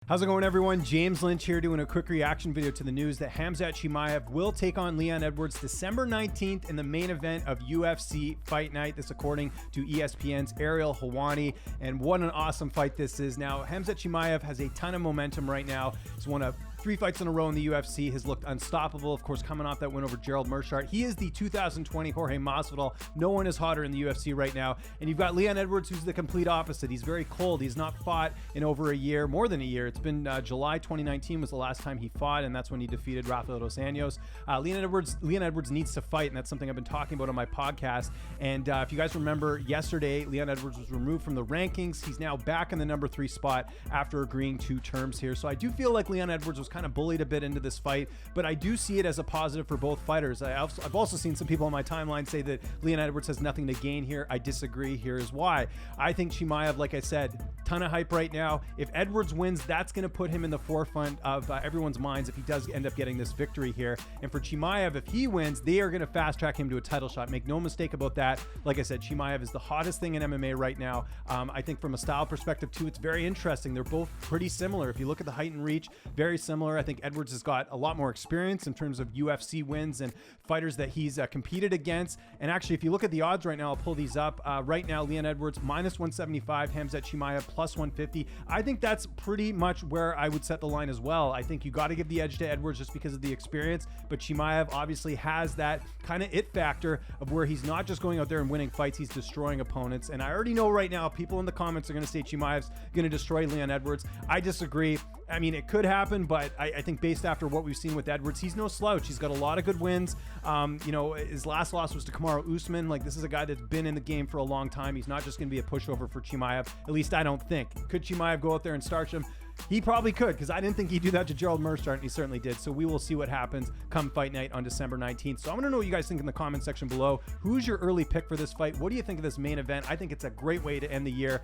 How's it going, everyone? James Lynch here doing a quick reaction video to the news that Khamzat Chimaev will take on Leon Edwards December 19th in the main event of UFC Fight Night. This according to ESPN's Ariel Helwani. And what an awesome fight this is. Now, Khamzat Chimaev has a ton of momentum right now. He's won 3 fights in a row in the UFC, has looked unstoppable, of course, coming off that win over Gerald Meerschaert. He is the 2020 Jorge Masvidal. No one is hotter in the UFC right now. And you've got Leon Edwards, who's the complete opposite. He's very cold. He's not fought in over a year, more than a year. It's been July 2019 was the last time he fought, and that's when he defeated Rafael dos Anjos. Leon Edwards needs to fight, and that's something I've been talking about on my podcast. And if you guys remember, yesterday, Leon Edwards was removed from the rankings. He's now back in the number 3 spot after agreeing to terms here. So I do feel like Leon Edwards was kind of bullied a bit into this fight, but I do see it as a positive for both fighters. I've also seen some people on my timeline say that Leon Edwards has nothing to gain here. I disagree. Here is why. I think Chimaev, like I said, ton of hype right now. If Edwards wins, that's going to put him in the forefront of everyone's minds if he does end up getting this victory here. And for Chimaev, if he wins, they are going to fast track him to a title shot. Make no mistake about that. Like I said, Chimaev is the hottest thing in MMA right now. I think from a style perspective too, it's very interesting. They're both pretty similar. If you look at the height and reach, very similar. I think Edwards has got a lot more experience in terms of UFC wins and fighters that he's competed against. And actually, if you look at the odds right now, I'll pull these up. Right now, Leon Edwards -175, Khamzat Chimaev +150. I think that's pretty much where I would set the line as well. I think you got to give the edge to Edwards just because of the experience, but Chimaev obviously has that kind of it factor of where he's not just going out there and winning fights, he's destroying opponents. And I already know right now, people in the comments are going to say Chimaev's going to destroy Leon Edwards. I disagree. I mean, it could happen, but I think based after what we've seen with Edwards, he's no slouch. He's got a lot of good wins. You know, his last loss was to Kamaru Usman. Like, this is a guy that's been in the game for a long time. He's not just going to be a pushover for Chimaev. At least I don't think. Could Chimaev go out there and starch him? He probably could, because I didn't think he'd do that to Gerald Meerschaert, and he certainly did. So we will see what happens come fight night on December 19th. So I want to know what you guys think in the comment section below. Who's your early pick for this fight? What do you think of this main event? I think it's a great way to end the year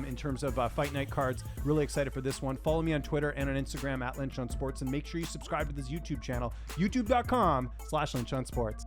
in terms of fight night cards. Really excited for this one. Follow me on Twitter and on Instagram @LynchOnSports, and make sure you subscribe to this YouTube channel, youtube.com/LynchOnSports.